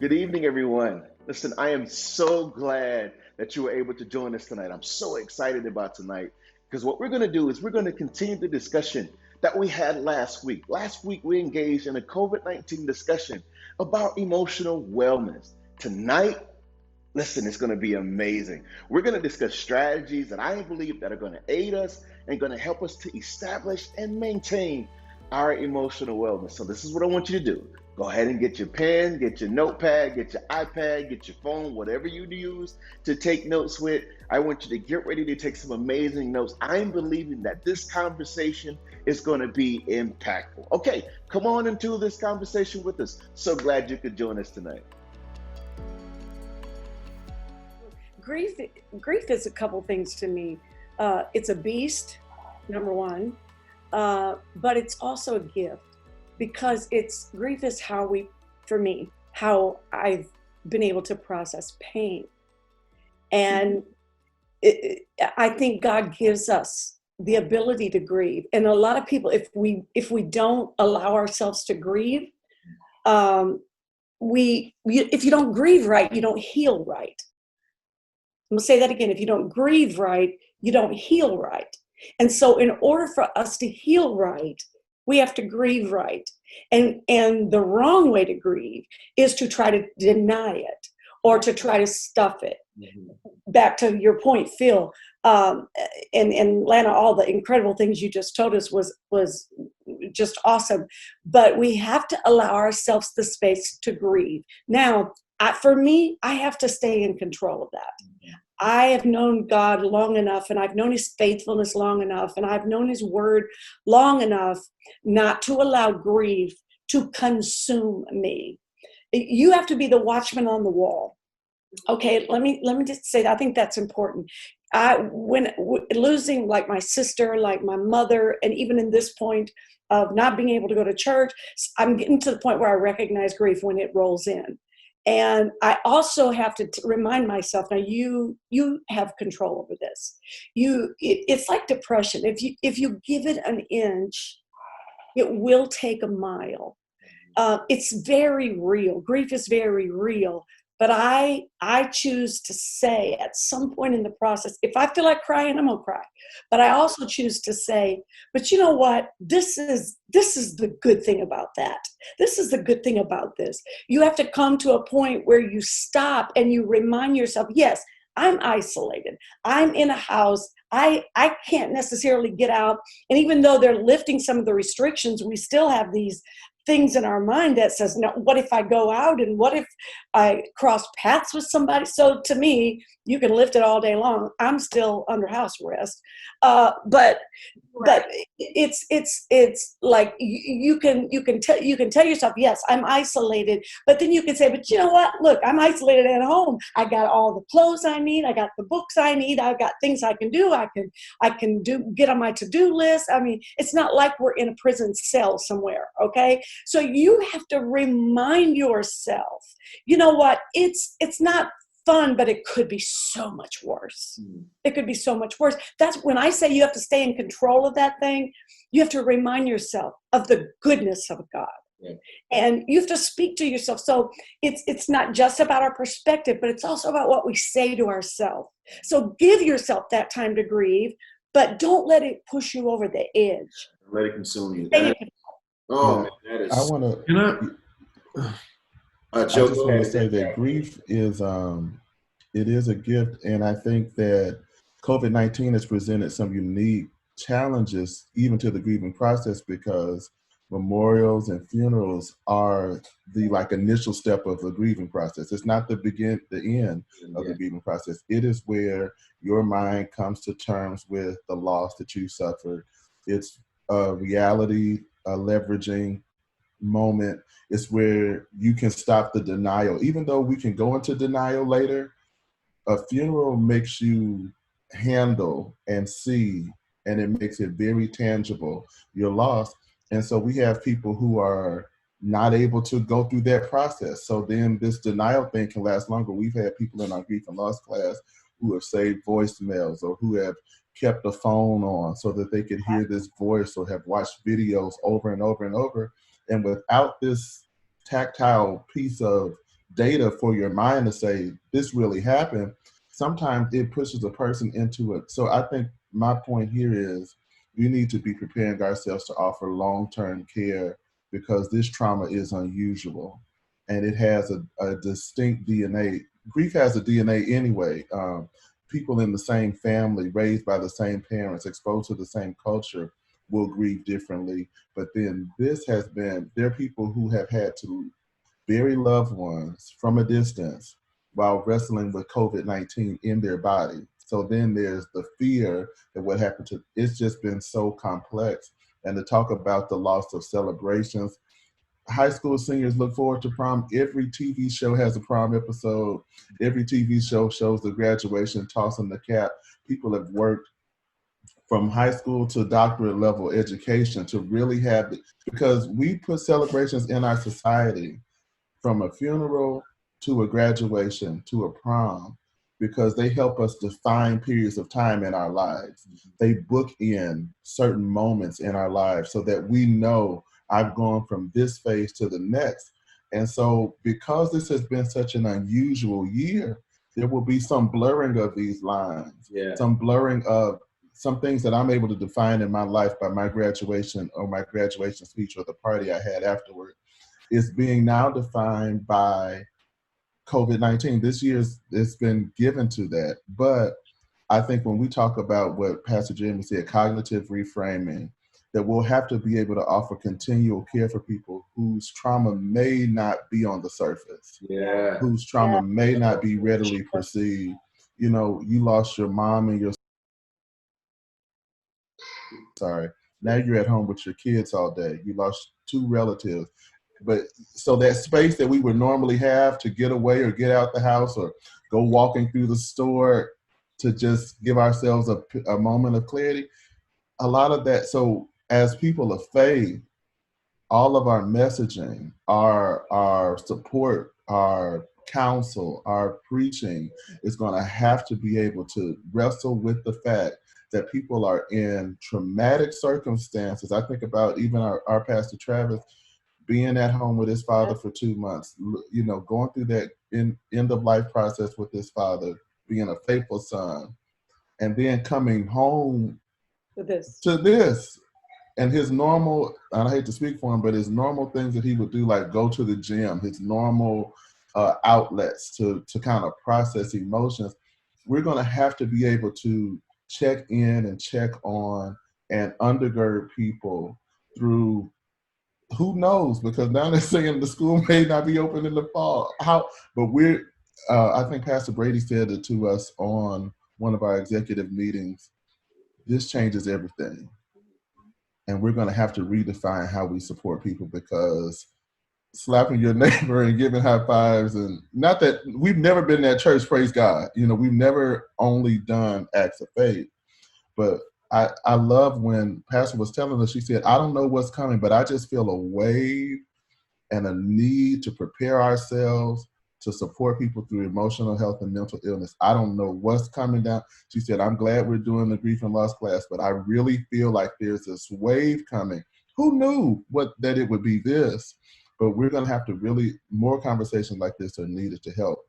Good evening, everyone. Listen, I am so glad that you were able to join us tonight. I'm so excited about tonight because what we're going to do is we're going to continue the discussion that we had last week. Last week, we engaged in a COVID-19 discussion about emotional wellness. Tonight, listen, it's going to be amazing. We're going to discuss strategies that I believe that are going to aid us and going to help us to establish and maintain our emotional wellness. So this is what I want you to do. Go ahead and get your pen, get your notepad, get your iPad, get your phone, whatever you use to take notes with. I want you to get ready to take some amazing notes. I'm believing that this conversation is going to be impactful. Okay, come on into this conversation with us. So glad you could join us tonight. grief grief is a couple things to me. It's a beast, number one, but it's also a gift because it's grief is how we, for me, how I've been able to process pain, and I think God gives us the ability to grieve. And a lot of people, if we don't allow ourselves to grieve, um, if you don't grieve right, you don't heal right. I'm gonna say that again. If you don't grieve right, you don't heal right. And so in order for us to heal right, we have to grieve right. And the wrong way to grieve is to try to deny it or to try to stuff it. Mhm. Back to your point, Phil, um, and Lana, all the incredible things you just told us was just awesome. But we have to allow ourselves the space to grieve. Now, for me, I have to stay in control of that. I have known God long enough, and I've known his faithfulness long enough, and I've known his word long enough not to allow grief to consume me. You have to be the watchman on the wall. Okay, let me just say that. I think that's important. Losing like my sister, like my mother, and even in this point of not being able to go to church, I'm getting to the point where I recognize grief when it rolls in. And I also have to remind myself, now you have control over this. It's like depression. If you give it an inch, it will take a mile. It's very real. Grief is very real. But I choose to say at some point in the process, if I feel like crying, I'm gonna cry. But I also choose to say, but you know what? This is the good thing about that. This is the good thing about this. You have to come to a point where you stop and you remind yourself, yes, I'm isolated. I'm in a house. I can't necessarily get out. And even though they're lifting some of the restrictions, we still have these things in our mind that says, no, what if I go out and what if I cross paths with somebody? So to me, you can lift it all day long. I'm still under house arrest. But it's like you can tell yourself, yes, I'm isolated, but then you can say, but you know what, look, I'm isolated at home. I got all the clothes I need, I got the books I need, I've got things I can do, I can do, get on my to-do list. I mean, it's not like we're in a prison cell somewhere. Okay, so you have to remind yourself, you know what, it's not fun, but it could be so much worse. Mm. It could be so much worse. That's when I say you have to stay in control of that thing. You have to remind yourself of the goodness of God. Yeah. And you have to speak to yourself. So it's not just about our perspective, but it's also about what we say to ourselves. So give yourself that time to grieve, but don't let it push you over the edge. Let it consume you. Stay in Oh Yeah, man, that I is. want to. You know, I Joe, just go want to ahead. say that grief is it is a gift, and I think that COVID-19 has presented some unique challenges even to the grieving process because memorials and funerals are the like initial step of the grieving process. It's not the end of Yeah. the grieving process. It is where your mind comes to terms with the loss that you suffered. It's a reality, leveraging moment. Is where you can stop the denial. Even though we can go into denial later, a funeral makes you handle and see, and it makes it very tangible, your loss. And so we have people who are not able to go through that process. So then this denial thing can last longer. We've had people in our grief and loss class who have saved voicemails or who have kept the phone on so that they could hear this voice or have watched videos over and over and over. And without this tactile piece of data for your mind to say this really happened, sometimes it pushes a person into it. So I think my point here is we need to be preparing ourselves to offer long-term care because this trauma is unusual and it has a distinct DNA. Grief has a DNA anyway. People in the same family, raised by the same parents, exposed to the same culture, will grieve differently. But then there are people who have had to bury loved ones from a distance while wrestling with COVID-19 in their body. So then there's the fear that what happened to, it's just been so complex. And to talk about the loss of celebrations, high school seniors look forward to prom. Every TV show has a prom episode. Every TV show shows the graduation, tossing the cap. People have worked from high school to doctorate level education to really have it, because we put celebrations in our society from a funeral to a graduation to a prom because they help us define periods of time in our lives. They book in certain moments in our lives so that we know I've gone from this phase to the next. And so because this has been such an unusual year, there will be some blurring of these lines, some blurring of some things that I'm able to define in my life by my graduation or my graduation speech or the party I had afterward is being now defined by COVID-19. This year's it's been given to that. But I think when we talk about what Pastor Jamie said, cognitive reframing, that we'll have to be able to offer continual care for people whose trauma may not be on the surface, whose trauma may not be readily perceived. You know, you lost your mom and your now you're at home with your kids all day. You lost two relatives. But so that space that we would normally have to get away or get out the house or go walking through the store to just give ourselves a moment of clarity, a lot of that. So as people of faith, all of our messaging, our support, our counsel, our preaching is going to have to be able to wrestle with the fact that people are in traumatic circumstances. I think about even our Pastor Travis being at home with his father for 2 months, you know, going through that end of life process with his father, being a faithful son, and then coming home to this. And his normal, and I hate to speak for him, but his normal things that he would do, like go to the gym, his normal outlets to kind of process emotions, we're going to have to be able to check in and check on and undergird people through, who knows, because now they're saying the school may not be open in the fall. But I think Pastor Brady said it to us on one of our executive meetings, this changes everything. And we're going to have to redefine how we support people, because slapping your neighbor and giving high fives, and not that we've never been at church, praise God. You know, we've never only done acts of faith. But I love when Pastor was telling us, she said, I don't know what's coming, but I just feel a wave and a need to prepare ourselves to support people through emotional health and mental illness. I don't know what's coming down. She said, I'm glad we're doing the grief and loss class, but I really feel like there's this wave coming. Who knew that it would be this? But we're going to have to really, more conversations like this are needed to help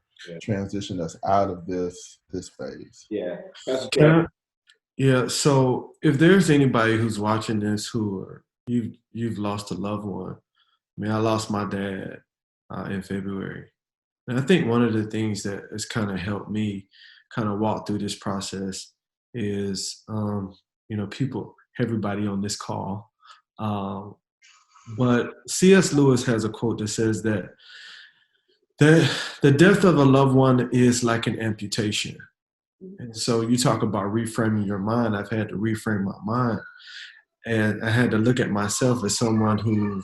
transition us out of this phase. Yeah. So if there's anybody who's watching this you've lost a loved one. I mean, I lost my dad in February. And I think one of the things that has kind of helped me kind of walk through this process is, everybody on this call. But C.S. Lewis has a quote that says that the death of a loved one is like an amputation. And so you talk about reframing your mind. I've had to reframe my mind, and I had to look at myself as someone who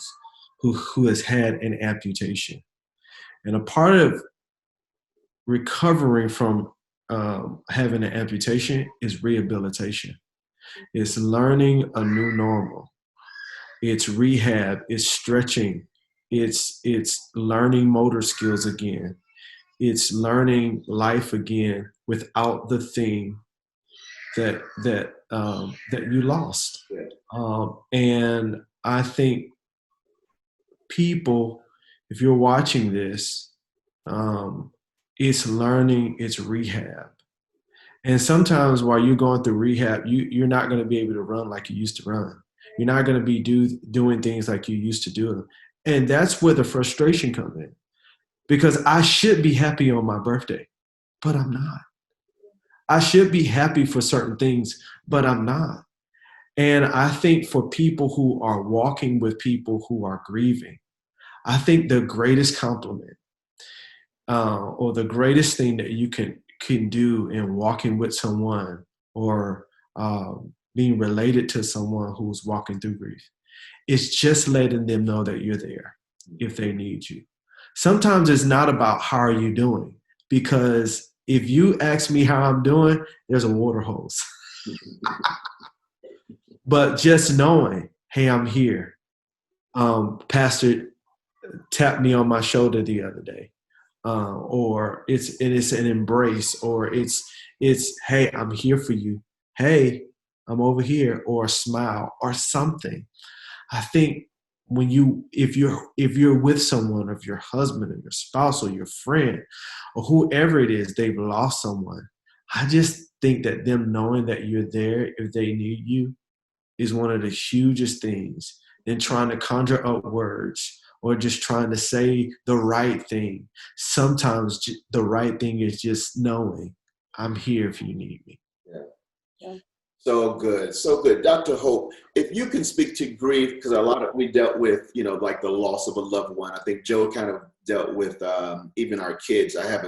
has had an amputation. And a part of recovering from having an amputation is rehabilitation. It's learning a new normal. It's rehab. It's stretching. It's learning motor skills again. It's learning life again without the thing that you lost. And I think people, if you're watching this, It's learning, it's rehab. And sometimes while you're going through rehab, you're not going to be able to run like you used to run. You're not going to be doing things like you used to do. And that's where the frustration comes in. Because I should be happy on my birthday, but I'm not. I should be happy for certain things, but I'm not. And I think for people who are walking with people who are grieving, I think the greatest compliment or the greatest thing that you can do in walking with someone or being related to someone who's walking through grief is just letting them know that you're there if they need you. Sometimes it's not about how are you doing, because if you ask me how I'm doing, there's a water hose. But just knowing, hey, I'm here. Pastor tapped me on my shoulder the other day. Or it's an embrace, or it's hey, I'm here for you. Hey, I'm over here, or a smile or something. I think if you're with someone, if your husband or your spouse or your friend or whoever it is, they've lost someone. I just think that them knowing that you're there if they need you is one of the hugest things than trying to conjure up words or just trying to say the right thing. Sometimes the right thing is just knowing I'm here if you need me. Yeah. So good, so good. Dr. Hope, if you can speak to grief, because we dealt with, like the loss of a loved one. I think Joe kind of dealt with even our kids. I have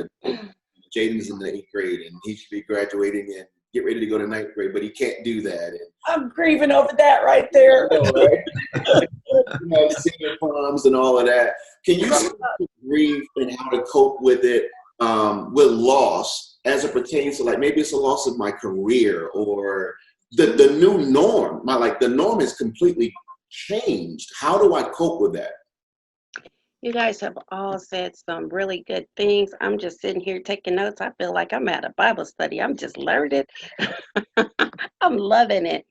Jaden's in the 8th grade and he should be graduating and get ready to go to 9th grade, but he can't do that. And I'm grieving over that right there. Senior proms and all of that. Can you speak to grief and how to cope with it, with loss as it pertains to, like, maybe it's a loss of my career or the new norm? The norm is completely changed. How do I cope with that? You guys have all said some really good things. I'm just sitting here taking notes. I feel like I'm at a Bible study. I'm just learning. I'm loving it.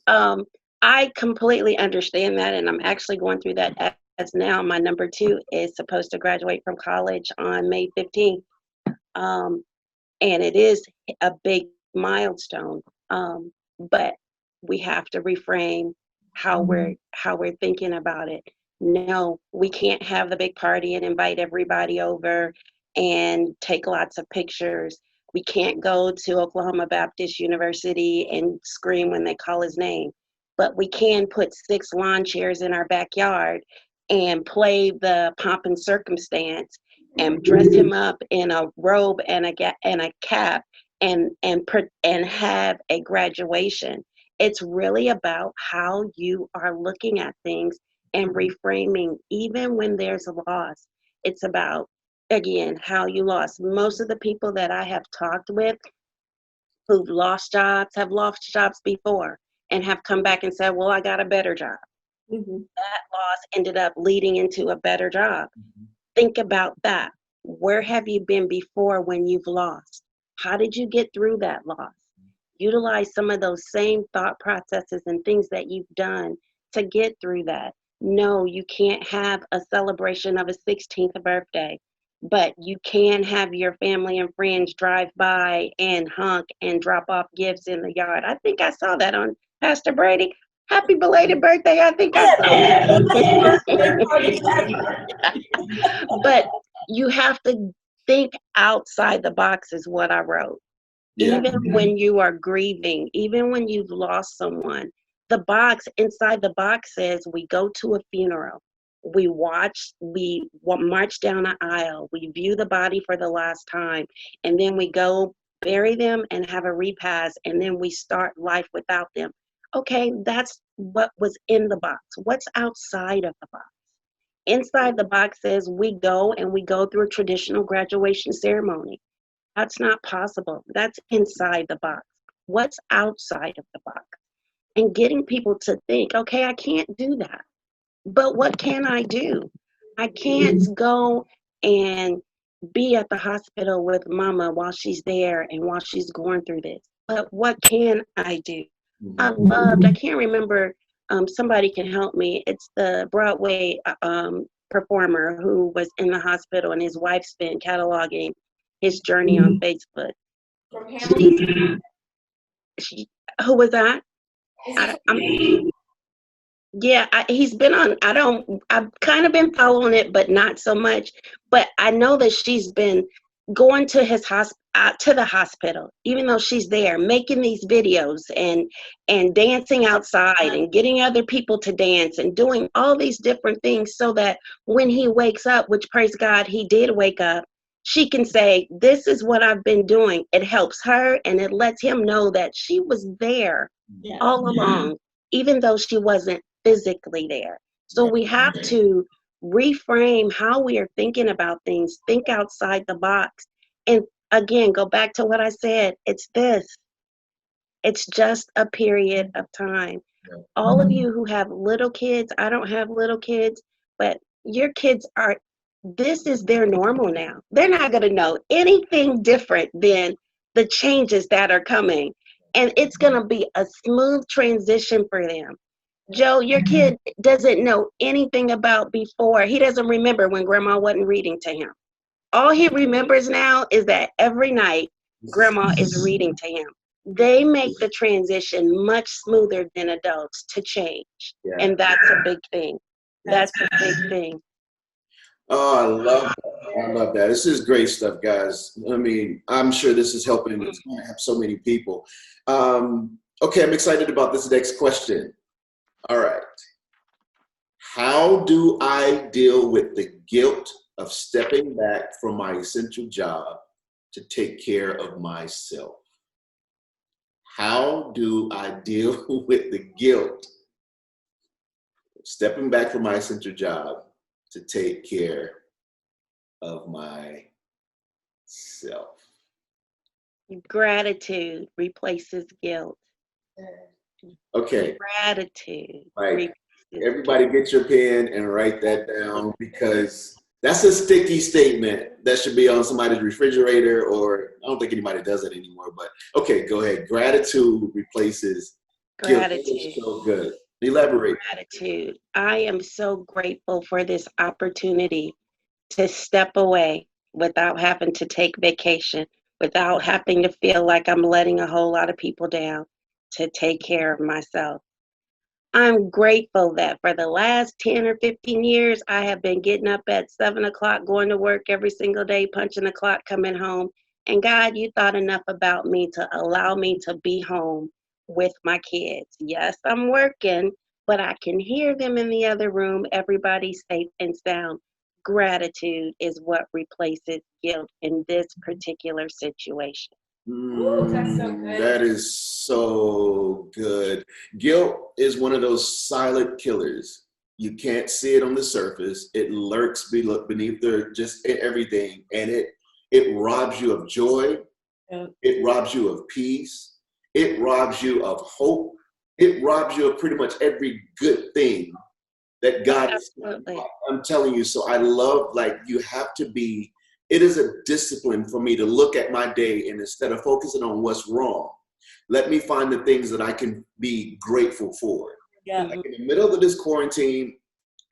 I completely understand that, and I'm actually going through that as now. My number 2 is supposed to graduate from college on May 15th, and it is a big milestone. But we have to reframe how we're thinking about it. No, we can't have the big party and invite everybody over and take lots of pictures. We can't go to Oklahoma Baptist University and scream when they call his name. But we can put 6 lawn chairs in our backyard and play the pomp and circumstance and dress him up in a robe and a cap and have a graduation. It's really about how you are looking at things and reframing, even when there's a loss. It's about, again, how you lost. Most of the people that I have talked with who've lost jobs have lost jobs before and have come back and said, well, I got a better job. Mm-hmm. That loss ended up leading into a better job. Mm-hmm. Think about that. Where have you been before when you've lost? How did you get through that loss? Utilize some of those same thought processes and things that you've done to get through that. No, you can't have a celebration of a 16th birthday, but you can have your family and friends drive by and honk and drop off gifts in the yard. I think I saw that on Pastor Brady. Happy belated birthday. I think I saw that. But you have to think outside the box is what I wrote. Yeah. Even when you are grieving, even when you've lost someone, inside the box says we go to a funeral, we march down an aisle, we view the body for the last time, and then we go bury them and have a repast, and then we start life without them. Okay, that's what was in the box. What's outside of the box? Inside the box says we go through a traditional graduation ceremony. That's not possible. That's inside the box. What's outside of the box? And getting people to think, okay, I can't do that. But what can I do? I can't go and be at the hospital with mama while she's there and while she's going through this. But what can I do? I can't remember, somebody can help me. It's the Broadway performer who was in the hospital, and his wife's been cataloging his journey on Facebook. From She, Hamilton? who was that? Is he Yeah, he's been on. I've kind of been following it, but not so much. But I know that she's been going to his to the hospital, even though she's there, making these videos and dancing outside and getting other people to dance and doing all these different things, so that when he wakes up, which praise God, he did wake up, she can say, "This is what I've been doing." It helps her, and it lets him know that she was there all along, even though she wasn't physically there. So we have to reframe how we are thinking about things, think outside the box. And again, go back to what I said. It's just a period of time. All of you who have little kids, I don't have little kids, but your kids this is their normal now. They're not going to know anything different than the changes that are coming. And it's going to be a smooth transition for them. Joe, your kid doesn't know anything about before. He doesn't remember when grandma wasn't reading to him. All he remembers now is that every night grandma is reading to him. They make the transition much smoother than adults to change. And that's a big thing. That's a big thing. Oh, I love that. I love that. This is great stuff, guys. I mean, I'm sure this is helping. It's going to have so many people. Okay, I'm excited about this next question. All right. How do I deal with the guilt of stepping back from my essential job to take care of myself? How do I deal with the guilt of stepping back from my essential job to take care of myself? Gratitude replaces guilt. Okay. Gratitude. Right. Everybody get your pen and write that down, because that's a sticky statement that should be on somebody's refrigerator, or I don't think anybody does it anymore, but okay, go ahead. Gratitude replaces gratitude. Guilt. So good. Elaborate. Gratitude. I am so grateful for this opportunity to step away without having to take vacation, without having to feel like I'm letting a whole lot of people down, to take care of myself. I'm grateful that for the last 10 or 15 years, I have been getting up at 7 o'clock, going to work every single day, punching the clock, coming home. And God, you thought enough about me to allow me to be home with my kids. Yes, I'm working, but I can hear them in the other room. Everybody's safe and sound. Gratitude is what replaces guilt in this particular situation. Ooh, that's so good. That is so good. Guilt is one of those silent killers. You can't see it on the surface. It lurks beneath just everything, and it robs you of joy. Yeah. It robs you of peace. It robs you of hope. It robs you of pretty much every good thing that God is. I'm telling you. So I love, you have to be. It is a discipline for me to look at my day, and instead of focusing on what's wrong, let me find the things that I can be grateful for. Yeah. Like in the middle of this quarantine,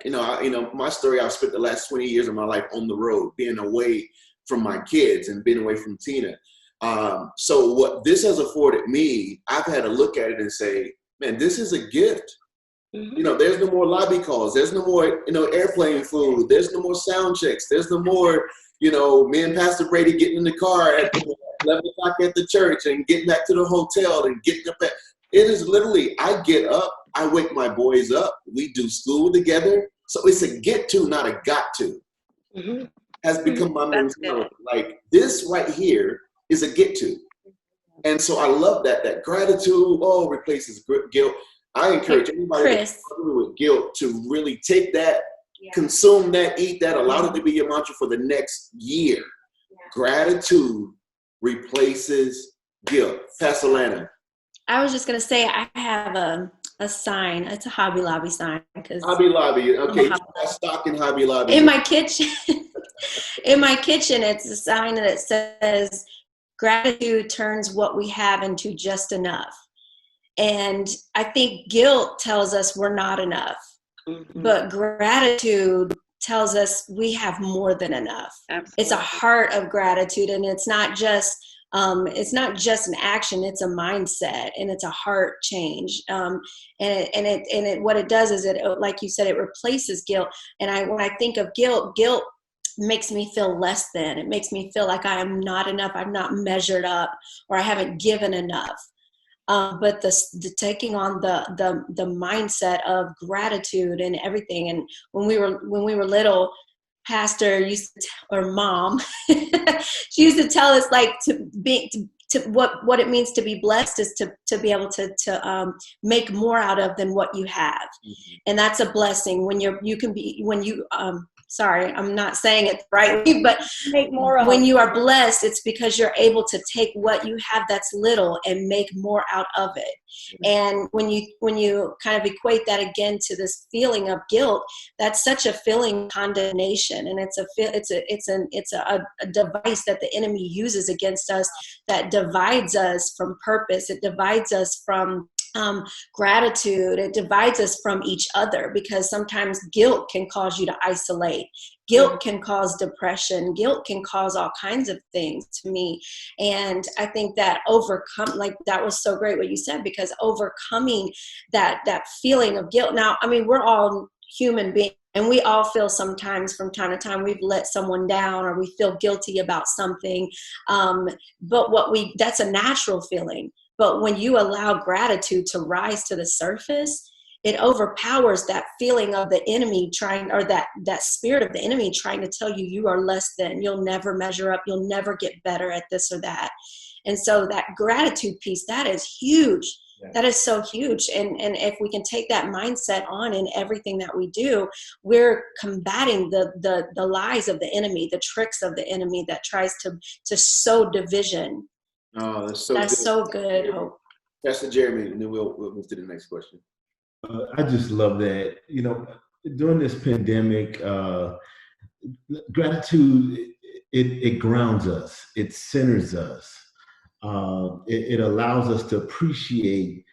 my story, I've spent the last 20 years of my life on the road, being away from my kids and being away from Tina. So what this has afforded me, I've had to look at it and say, man, this is a gift. Mm-hmm. There's no more lobby calls. There's no more, airplane food. There's no more sound checks. There's no more, me and Pastor Brady getting in the car at 11 o'clock at the church and getting back to the hotel and getting up at, it is literally, I get up, I wake my boys up, we do school together. So it's a get to, not a got to. Mm-hmm. Has become my mentality. Like this right here is a get to. And so I love that gratitude, replaces guilt. I encourage anybody that's struggling with guilt to really take that, consume that, eat that, allow it to be your mantra for the next year. Yeah. Gratitude replaces guilt. Pastor Lana. I was just going to say, I have a sign. It's a Hobby Lobby sign. Hobby Lobby. Okay, you got stock in Hobby Lobby. In my kitchen. In my kitchen, it's a sign that says, gratitude turns what we have into just enough. And I think guilt tells us we're not enough. Mm-hmm. But gratitude tells us we have more than enough. Absolutely. It's a heart of gratitude, and it's not just an action, it's a mindset, and it's a heart change. What it does is, it, like you said, it replaces guilt. And when I think of guilt makes me feel less than. It makes me feel like I am not enough, I'm not measured up, or I haven't given enough. But the taking on the mindset of gratitude and everything. And when we were little, pastor used to or mom, she used to tell us, like, what it means to be blessed is to be able to make more out of than what you have. Mm-hmm. And that's a blessing when sorry, I'm not saying it right, but make more of. When you are blessed, it's because you're able to take what you have that's little and make more out of it. And when you kind of equate that again to this feeling of guilt, that's such a feeling of condemnation, and it's a device that the enemy uses against us that divides us from purpose. It divides us from gratitude. It divides us from each other, because sometimes guilt can cause you to isolate. Guilt can cause depression. Guilt can cause all kinds of things to me. And I think that that was so great what you said, because overcoming that feeling of guilt. Now, I mean, we're all human beings, and we all feel sometimes from time to time we've let someone down, or we feel guilty about something. But that's a natural feeling. But when you allow gratitude to rise to the surface, it overpowers that feeling of the enemy or that spirit of the enemy trying to tell you you are less than, you'll never measure up, you'll never get better at this or that. And so that gratitude piece, that is huge. Yeah. That is so huge. And if we can take that mindset on in everything that we do, we're combating the lies of the enemy, the tricks of the enemy that tries to sow division. Oh, that's so good. Hope. Pastor Jeremy, and then we'll move to the next question. I just love that. During this pandemic, gratitude, it grounds us, it centers us. It allows us to appreciate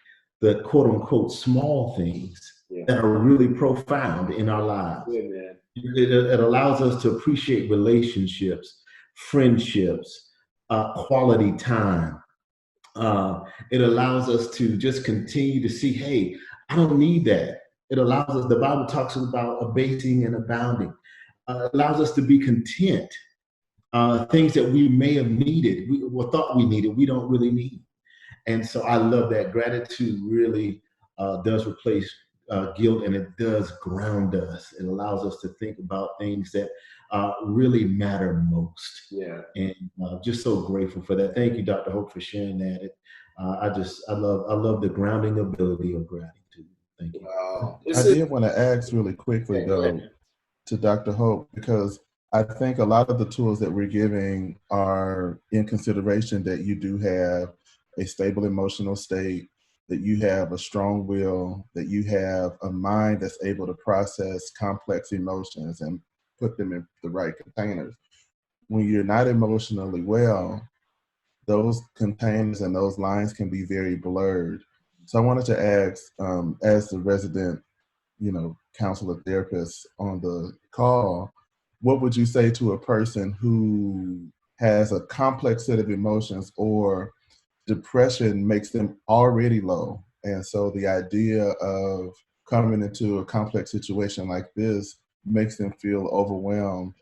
the quote unquote small things that are really profound in our lives. Yeah, man. It allows us to appreciate relationships, friendships, quality time. It allows us to just continue to see, hey, I don't need that. It allows us, the Bible talks about abasing and abounding. It allows us to be content. Things that we may have needed, thought we needed, we don't really need. And so I love that. Gratitude really does replace guilt, and it does ground us. It allows us to think about things that really matter most. Yeah. And just so grateful for that. Thank you, Dr. Hope, for sharing that. I love the grounding ability of gratitude. Thank you. Wow. I did want to ask really quickly though to Dr. Hope, because I think a lot of the tools that we're giving are in consideration that you do have a stable emotional state, that you have a strong will, that you have a mind that's able to process complex emotions and put them in the right containers. When you're not emotionally well, those containers and those lines can be very blurred. So I wanted to ask, as the resident, counselor therapist on the call, what would you say to a person who has a complex set of emotions, or depression makes them already low? And so the idea of coming into a complex situation like this makes them feel overwhelmed,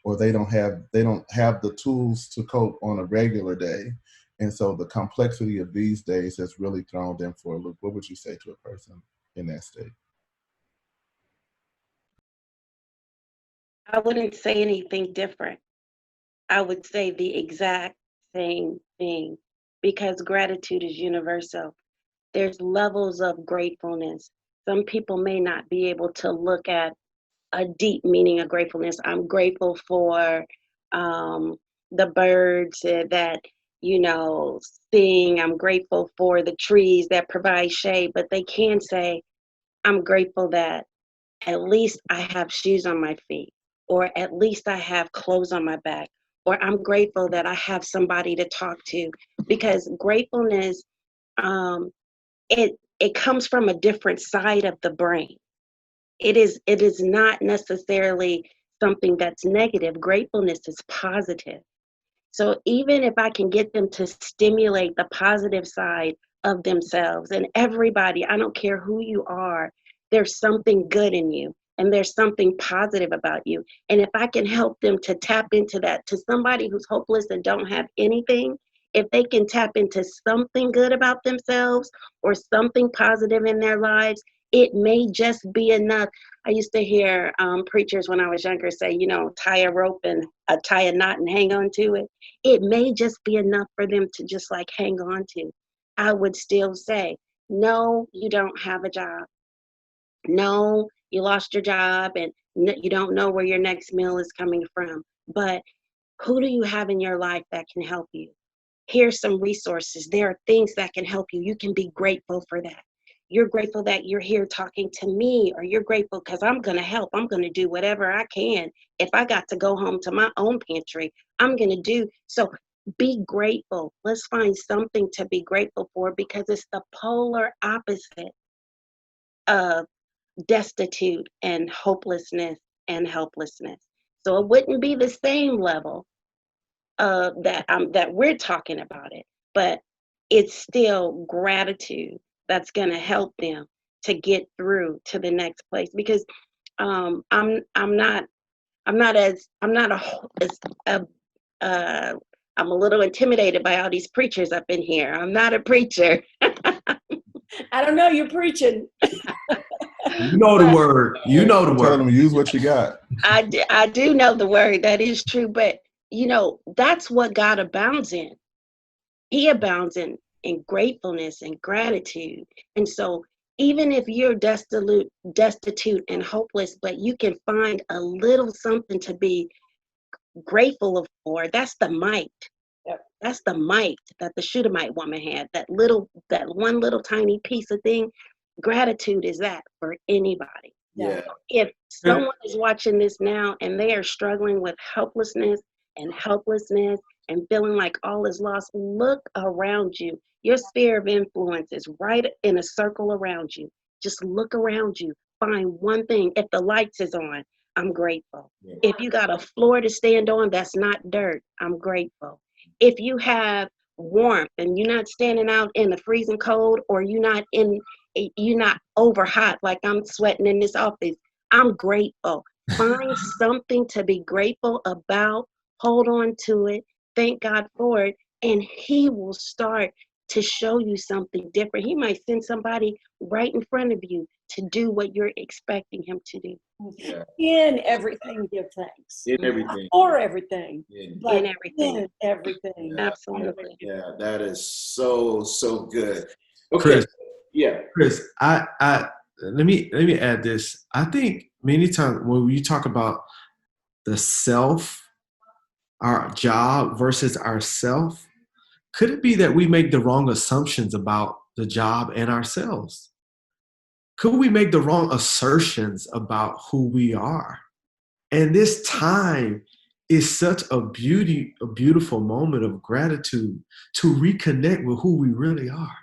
or they don't have the tools to cope on a regular day. And so the complexity of these days has really thrown them for a loop. What would you say to a person in that state? I wouldn't say anything different. I would say the exact same thing, because gratitude is universal. There's levels of gratefulness. Some people may not be able to look at a deep meaning of gratefulness. I'm grateful for the birds that sing. I'm grateful for the trees that provide shade, but they can say, I'm grateful that at least I have shoes on my feet, or at least I have clothes on my back, or I'm grateful that I have somebody to talk to. Because gratefulness, it comes from a different side of the brain. It is not necessarily something that's negative. Gratefulness is positive. So even if I can get them to stimulate the positive side of themselves, and everybody, I don't care who you are, there's something good in you and there's something positive about you. And if I can help them to tap into that, to somebody who's hopeless and don't have anything, if they can tap into something good about themselves or something positive in their lives, it may just be enough. I used to hear preachers when I was younger say, tie a rope and tie a knot and hang on to it. It may just be enough for them to just like hang on to. I would still say, no, you don't have a job. No, you lost your job and you don't know where your next meal is coming from. But who do you have in your life that can help you? Here's some resources. There are things that can help you. You can be grateful for that. You're grateful that you're here talking to me, or you're grateful because I'm going to help. I'm going to do whatever I can. If I got to go home to my own pantry, I'm going to do. So be grateful. Let's find something to be grateful for, because it's the polar opposite of destitute and hopelessness and helplessness. So it wouldn't be the same level that we're talking about it, but it's still gratitude that's going to help them to get through to the next place. Because I'm not I'm a little intimidated by all these preachers up in here. I'm not a preacher. I don't know, you're preaching. You know the word. You know the Tell them word. use what you got. I do know the word. That is true. But, that's what God abounds in. He abounds in gratefulness and gratitude. And so even if you're destitute and hopeless, but you can find a little something to be grateful for, that's the might. Yep. That's the might that the Shunammite woman had. That one little tiny piece of thing. Gratitude is that for anybody. Yeah. If someone is watching this now and they are struggling with helplessness and helplessness and feeling like all is lost, look around you. Your sphere of influence is right in a circle around you. Just look around you. Find one thing. If the lights is on, I'm grateful. Yeah. If you got a floor to stand on that's not dirt, I'm grateful. If you have warmth and you're not standing out in the freezing cold, or you're not over hot like I'm sweating in this office, I'm grateful. Find something to be grateful about. Hold on to it. Thank God for it. And He will start to show you something different. He might send somebody right in front of you to do what you're expecting Him to do. Yeah. In everything, give thanks. In everything. For everything. But In everything. In everything. Yeah. Absolutely. Yeah, that is so good. Okay. Chris, Yeah. Chris, I let me add this. I think many times when we talk about the self, our job versus ourself, could it be that we make the wrong assumptions about the job and ourselves? Could we make the wrong assertions about who we are? And this time is such a beautiful moment of gratitude to reconnect with who we really are.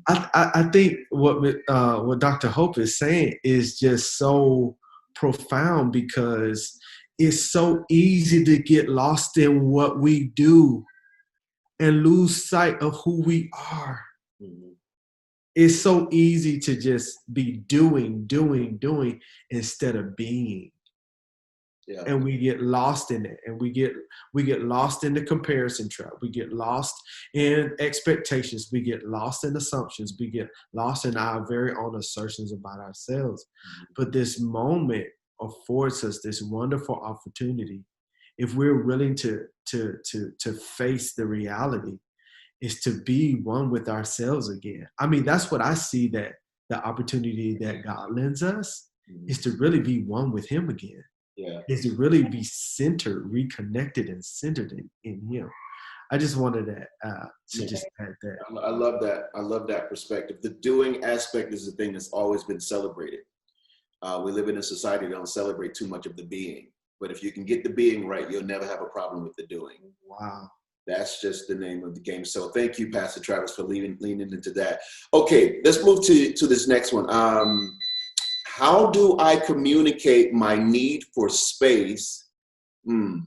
I think what Dr. Hope is saying is just so profound, because it's so easy to get lost in what we do and lose sight of who we are. Mm-hmm. It's so easy to just be doing instead of being. Yeah. And we get lost in it, and we get lost in the comparison trap. We get lost in expectations. We get lost in assumptions. We get lost in our very own assertions about ourselves. But this moment affords us this wonderful opportunity, if we're willing to face the reality, is to be one with ourselves again. I mean, that's what I see, that the opportunity that God lends us is to really be one with Him again. Yeah. Is to really be centered, reconnected, and centered in Him. I just wanted to just add that. I love that. I love that perspective. The doing aspect is the thing that's always been celebrated. We live in a society that don't celebrate too much of the being. But if you can get the being right, you'll never have a problem with the doing. Wow. That's just the name of the game. So thank you, Pastor Travis, for leaning into that. Okay, let's move to this next one. How do I communicate my need for space to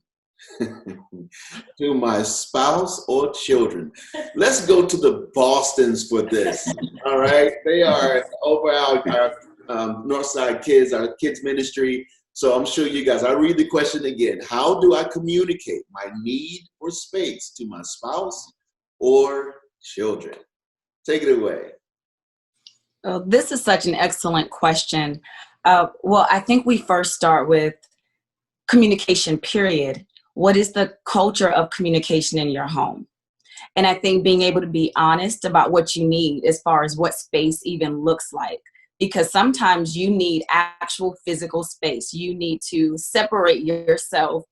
my spouse or children? Let's go to the Bostons for this. All right. They are over our Northside Kids, our kids ministry. So I'm sure you guys, I'll read the question again. How do I communicate my need for space to my spouse or children? Take it away. Oh, this is such an excellent question. Well, I think we first start with communication, period. What is the culture of communication in your home? And I think being able to be honest about what you need as far as what space even looks like. Because sometimes you need actual physical space. You need to separate yourself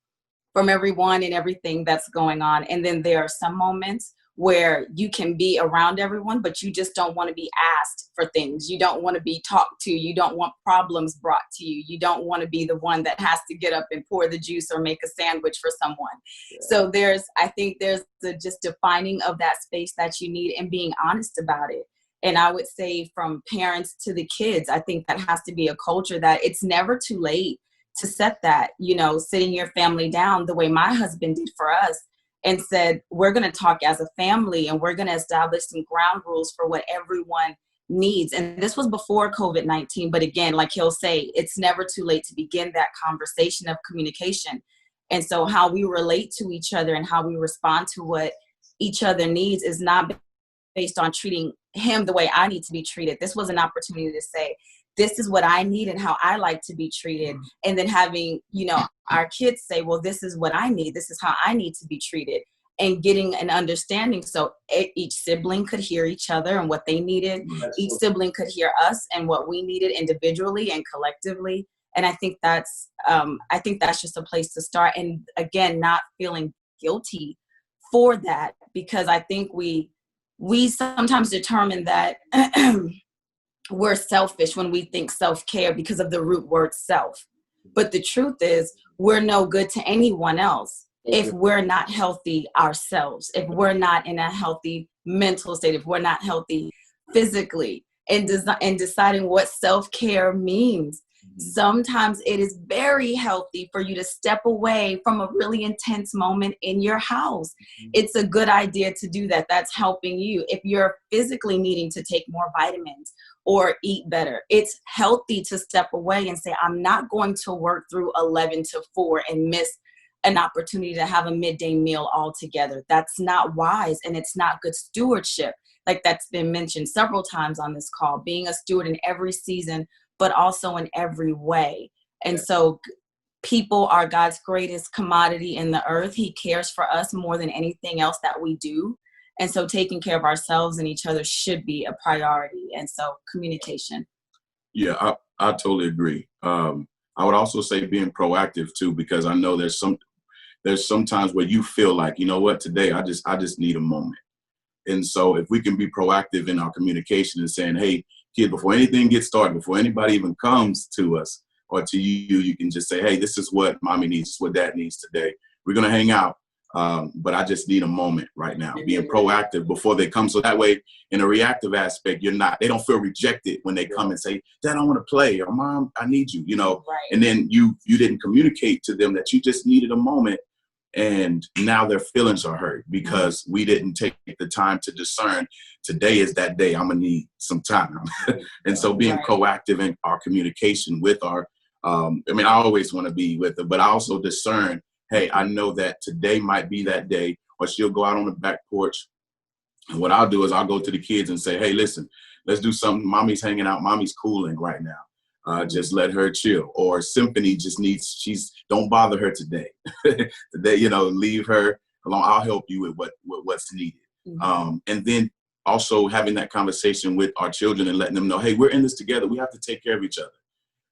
from everyone and everything that's going on. And then there are some moments where you can be around everyone, but you just don't want to be asked for things. You don't want to be talked to. You don't want problems brought to you. You don't want to be the one that has to get up and pour the juice or make a sandwich for someone. Yeah. So I think there's the just defining of that space that you need and being honest about it. And I would say from parents to the kids, I think that has to be a culture that it's never too late to set that, sitting your family down the way my husband did for us and said, we're going to talk as a family and we're going to establish some ground rules for what everyone needs. And this was before COVID-19. But again, like he'll say, it's never too late to begin that conversation of communication. And so how we relate to each other and how we respond to what each other needs is not based on treating him the way I need to be treated. This was an opportunity to say, this is what I need and how I like to be treated. And then having, our kids say, well, this is what I need. This is how I need to be treated, and getting an understanding. So each sibling could hear each other and what they needed. Each sibling could hear us and what we needed individually and collectively. And I think that's just a place to start. And again, not feeling guilty for that, because I think we sometimes determine that we're selfish when we think self-care because of the root word self. But the truth is, we're no good to anyone else if we're not healthy ourselves, if we're not in a healthy mental state, if we're not healthy physically, and deciding what self-care means. Sometimes it is very healthy for you to step away from a really intense moment in your house. It's a good idea to do that. That's helping you. If you're physically needing to take more vitamins or eat better, it's healthy to step away and say, I'm not going to work through 11 to 4 and miss an opportunity to have a midday meal altogether. That's not wise, and it's not good stewardship. Like that's been mentioned several times on this call, being a steward in every season, but also in every way. And so people are God's greatest commodity in the earth. He cares for us more than anything else that we do. And so taking care of ourselves and each other should be a priority. And so communication. Yeah, I totally agree. I would also say being proactive too, because I know there's some times where you feel like, you know what, today I just need a moment. And so if we can be proactive in our communication and saying, hey, kid, before anything gets started, before anybody even comes to us or to you, you can just say, hey, this is what mommy needs, this is what dad needs today. We're going to hang out, but I just need a moment right now. Being proactive before they come. So that way, in a reactive aspect, they don't feel rejected when they come and say, Dad, I want to play, or Mom, I need you, Right. And then you didn't communicate to them that you just needed a moment. And now their feelings are hurt because we didn't take the time to discern today is that day. I'm going to need some time. And so being proactive in our communication with I always want to be with her, but I also discern, hey, I know that today might be that day, or she'll go out on the back porch. And what I'll do is I'll go to the kids and say, hey, listen, let's do something. Mommy's hanging out. Mommy's cooling right now. Just let her chill. Or Symphony just don't bother her today. Today, leave her alone. I'll help you with what's needed. Mm-hmm. And then also having that conversation with our children and letting them know, hey, we're in this together. We have to take care of each other.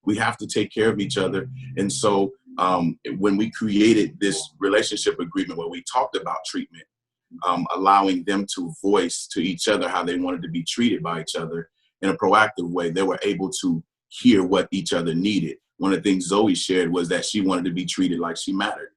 We have to take care of each other. And so when we created this relationship agreement where we talked about treatment, allowing them to voice to each other how they wanted to be treated by each other in a proactive way, they were able to hear what each other needed. One of the things Zoe shared was that she wanted to be treated like she mattered.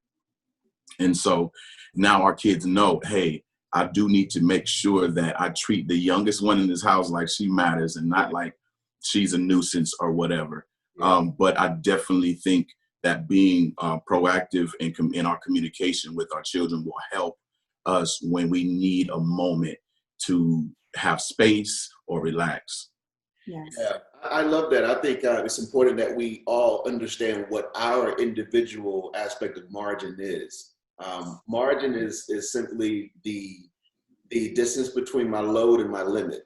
And so now our kids know, hey, I do need to make sure that I treat the youngest one in this house like she matters and not like she's a nuisance or whatever. But I definitely think that being proactive in our communication with our children will help us when we need a moment to have space or relax. Yes. Yeah, I love that. I think it's important that we all understand what our individual aspect of margin is. Margin is simply the distance between my load and my limit.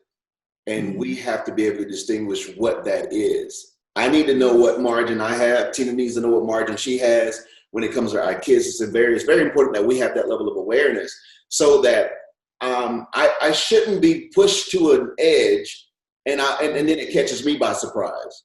And we have to be able to distinguish what that is. I need to know what margin I have. Tina needs to know what margin she has when it comes to our kids. It's very important that we have that level of awareness so that I shouldn't be pushed to an edge and then it catches me by surprise.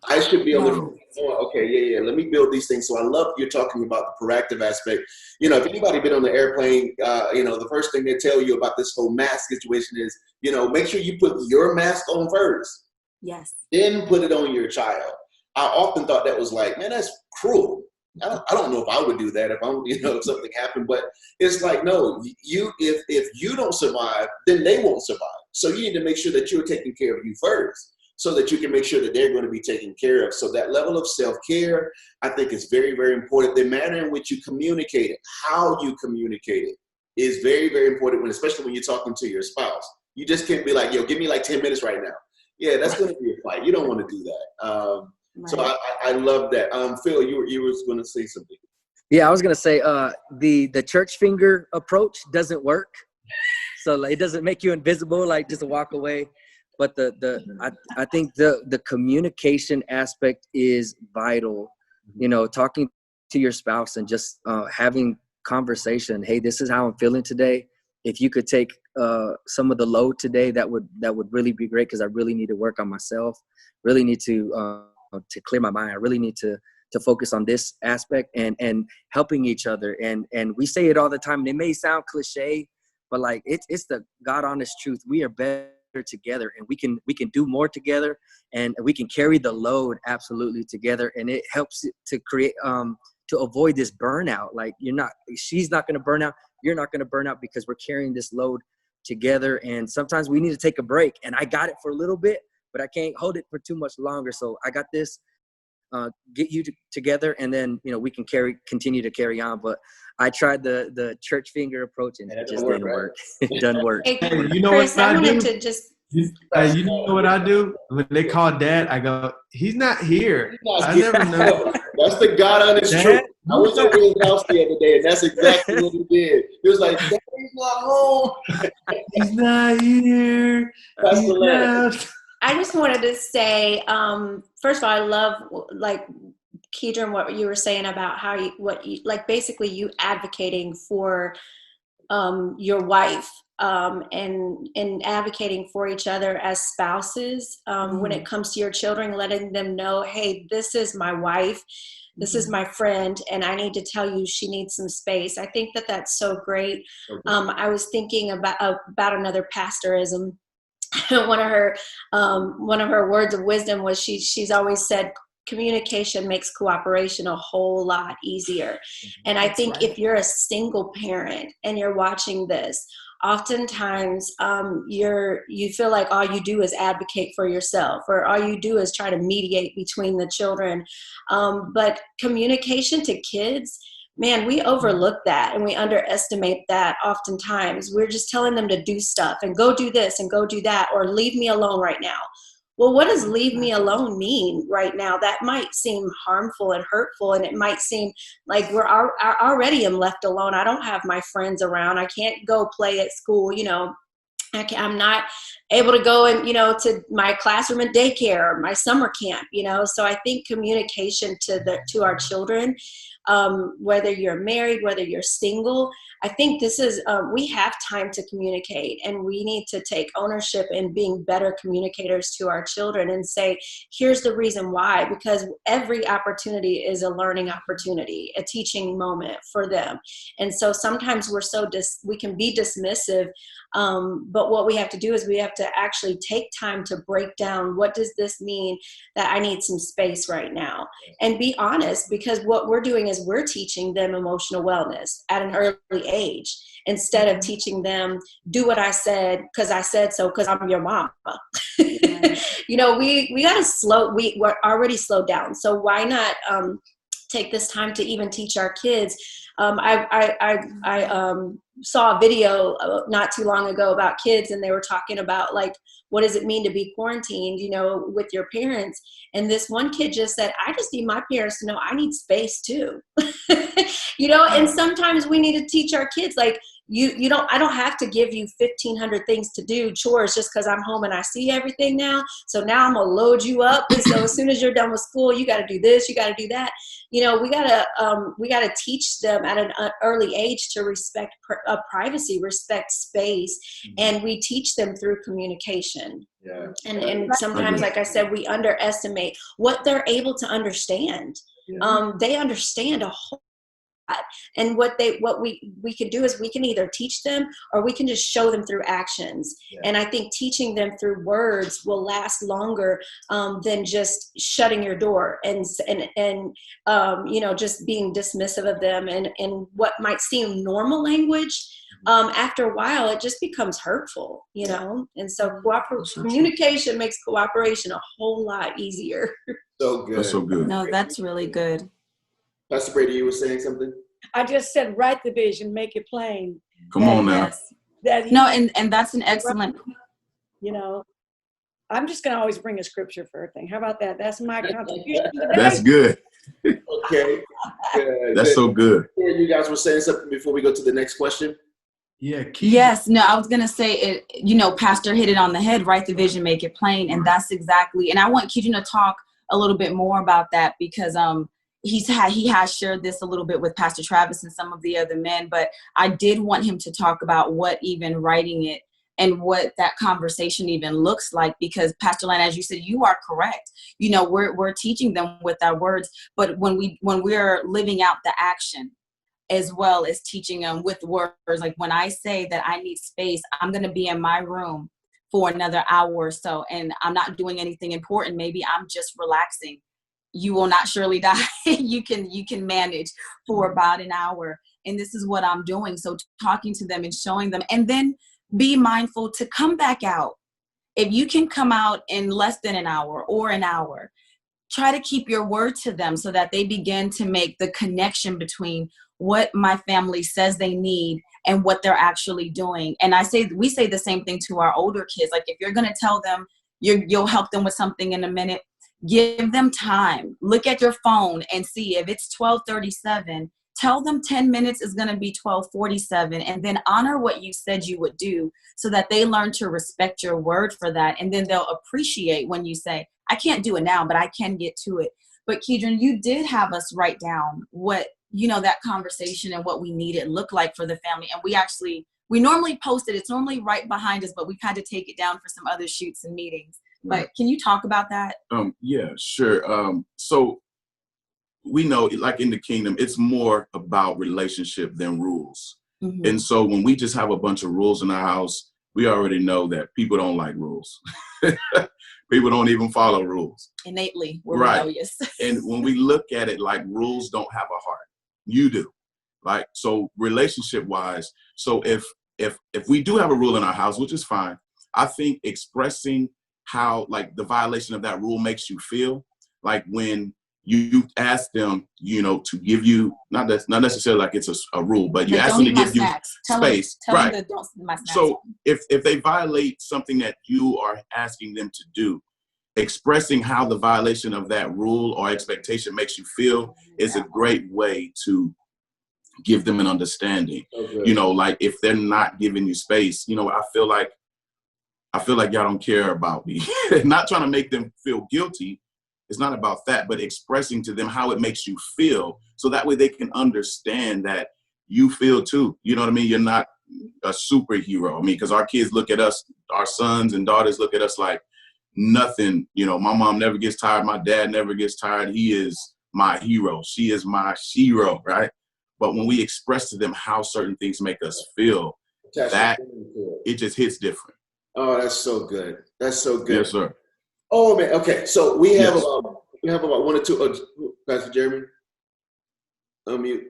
I should be able to, okay, yeah, let me build these things. So I love you're talking about the proactive aspect. You know, if anybody been on the airplane, the first thing they tell you about this whole mask situation is, make sure you put your mask on first. Yes. Then put it on your child. I often thought that was like, man, that's cruel. I don't know if I would do that if something happened, but it's like, no, if you don't survive, then they won't survive. So you need to make sure that you're taking care of you first, so that you can make sure that they're going to be taken care of. So that level of self-care, I think, is very, very important. The manner in which you communicate it, how you communicate it, is very, very important, especially when you're talking to your spouse. You just can't be like, yo, give me like 10 minutes right now. Yeah, that's going to be a fight. You don't want to do that. So I love that. Phil, you were going to say something. Yeah, I was going to say the church finger approach doesn't work. So it doesn't make you invisible, like just walk away. But I think the communication aspect is vital. Talking to your spouse and just having conversation. Hey, this is how I'm feeling today. If you could take some of the load today, that would really be great, because I really need to work on myself. Really need to clear my mind. I really need to focus on this aspect and helping each other. And we say it all the time. And it may sound cliche, but like it's the God honest truth. We are better together, and we can do more together, and we can carry the load absolutely together. And it helps to create to avoid this burnout. Like she's not going to burn out, you're not going to burn out, because we're carrying this load together. And sometimes we need to take a break, and I got it for a little bit, but I can't hold it for too much longer. So I got this, get you together, and then we can continue to carry on. But I tried the church finger approach, and it just didn't work. It doesn't work. Hey, You know Chris, what I I wanted do? to just You know what I do? When they call Dad, I go, he's not here. I never know. That's the God honest truth. I was over his house the other day, and that's exactly what he did. He was like, Daddy's not home. He's not here. That's He's the letter. I just wanted to say, first of all, I love Keedron, what you were saying about how basically you advocating for your wife and advocating for each other as spouses when it comes to your children, letting them know, hey, this is my wife, this is my friend, and I need to tell you she needs some space. I think that's so great. I was thinking about another pastorism. One of her words of wisdom was she's always said, communication makes cooperation a whole lot easier. And I think if you're a single parent and you're watching this, oftentimes you feel like all you do is advocate for yourself, or all you do is try to mediate between the children. But communication to kids, man, we overlook that and we underestimate that oftentimes. We're just telling them to do stuff and go do this and go do that, or leave me alone right now. Well, what does leave me alone mean right now? That might seem harmful and hurtful, and it might seem like I already am left alone. I don't have my friends around. I can't go play at school, I'm not able to go and, to my classroom and daycare or my summer camp, So I think communication to our children, whether you're married, whether you're single, I think this is, we have time to communicate, and we need to take ownership in being better communicators to our children and say, here's the reason why, because every opportunity is a learning opportunity, a teaching moment for them. And so sometimes we can be dismissive, but what we have to do is we have to actually take time to break down, what does this mean that I need some space right now, and be honest, because what we're doing is is we're teaching them emotional wellness at an early age, instead of teaching them, do what I said because I said so because I'm your mama. You know, we got to we're already slowed down. So why not take this time to even teach our kids? I saw a video not too long ago about kids, and they were talking about, like, what does it mean to be quarantined, you know, with your parents? And this one kid just said, I just need my parents to know I need space too. You know, and sometimes we need to teach our kids, like, I don't have to give you 1,500 things to do, chores, just because I'm home and I see everything now. So now I'm gonna load you up. And so as soon as you're done with school, you got to do this, you got to do that. You know, we gotta teach them at an early age to respect privacy, respect space, and we teach them through communication. Yeah. And sometimes, like I said, we underestimate what they're able to understand. Yeah. They understand a whole lot. And what we can do is we can either teach them or we can just show them through actions. Yeah. And I think teaching them through words will last longer than just shutting your door and you know, just being dismissive of them and what might seem normal language. After a while, it just becomes hurtful, you know? And so communication makes cooperation a whole lot easier. So good. That's so good. No, that's really good. Pastor Brady, you were saying something? I just said, write the vision, make it plain. Come on now. That No, and that's an excellent. You know, I'm just going to always bring a scripture for a thing. How about that? That's my contribution today. That's good. Okay. Good. That's so good. You guys were saying something before we go to the next question? Yeah. Yes. No, I was going to say it, you know, Pastor hit it on the head, write the vision, make it plain. And that's exactly, and I want Keaton to talk a little bit more about that because he has shared this a little bit with Pastor Travis and some of the other men, but I did want him to talk about what even writing it and what that conversation even looks like, because Pastor Lana, as you said, you are correct. You know, we're teaching them with our words, but when we're living out the action as well as teaching them with words, like when I say that I need space, I'm going to be in my room for another hour or so, and I'm not doing anything important. Maybe I'm just relaxing. You will not surely die. You can manage for about an hour. And this is what I'm doing. So talking to them and showing them, and then be mindful to come back out. If you can come out in less than an hour or an hour, try to keep your word to them so that they begin to make the connection between what my family says they need and what they're actually doing. And we say the same thing to our older kids. Like, if you're going to tell them you'll help them with something in a minute, give them time. Look at your phone and see if it's 12:37. Tell them 10 minutes is going to be 12:47, and then honor what you said you would do so that they learn to respect your word for that. And then they'll appreciate when you say, I can't do it now, but I can get to it. But Kedron, you did have us write down what, you know, that conversation and what we needed looked like for the family. And we normally post it. It's normally right behind us, but we've had to take it down for some other shoots and meetings. But can you talk about that? Yeah, sure. So we know, like in the kingdom, it's more about relationship than rules. Mm-hmm. And so when we just have a bunch of rules in our house, we already know that people don't like rules. People don't even follow rules. Innately, we're rebellious. And when we look at it, like, rules don't have a heart. You do. Like, so relationship wise, so if we do have a rule in our house, which is fine, I think expressing how, like, the violation of that rule makes you feel, like when you ask them, you know, to give you, not necessarily like it's a rule, but you ask them to give you space. Right. So if they violate something that you are asking them to do, expressing how the violation of that rule or expectation makes you feel is a great way to give them an understanding. Okay. You know, like, if they're not giving you space, you know, I feel like y'all don't care about me. Not trying to make them feel guilty. It's not about that, but expressing to them how it makes you feel, so that way they can understand that you feel too. You know what I mean? You're not a superhero. I mean, because our kids look at us, our sons and daughters look at us like nothing. You know, my mom never gets tired. My dad never gets tired. He is my hero. She is my shero, right? But when we express to them how certain things make us feel, that it just hits different. Oh, that's so good. That's so good. Yes, sir. Oh man. Okay. So we have about 1 or 2. Pastor Jeremy. Unmute.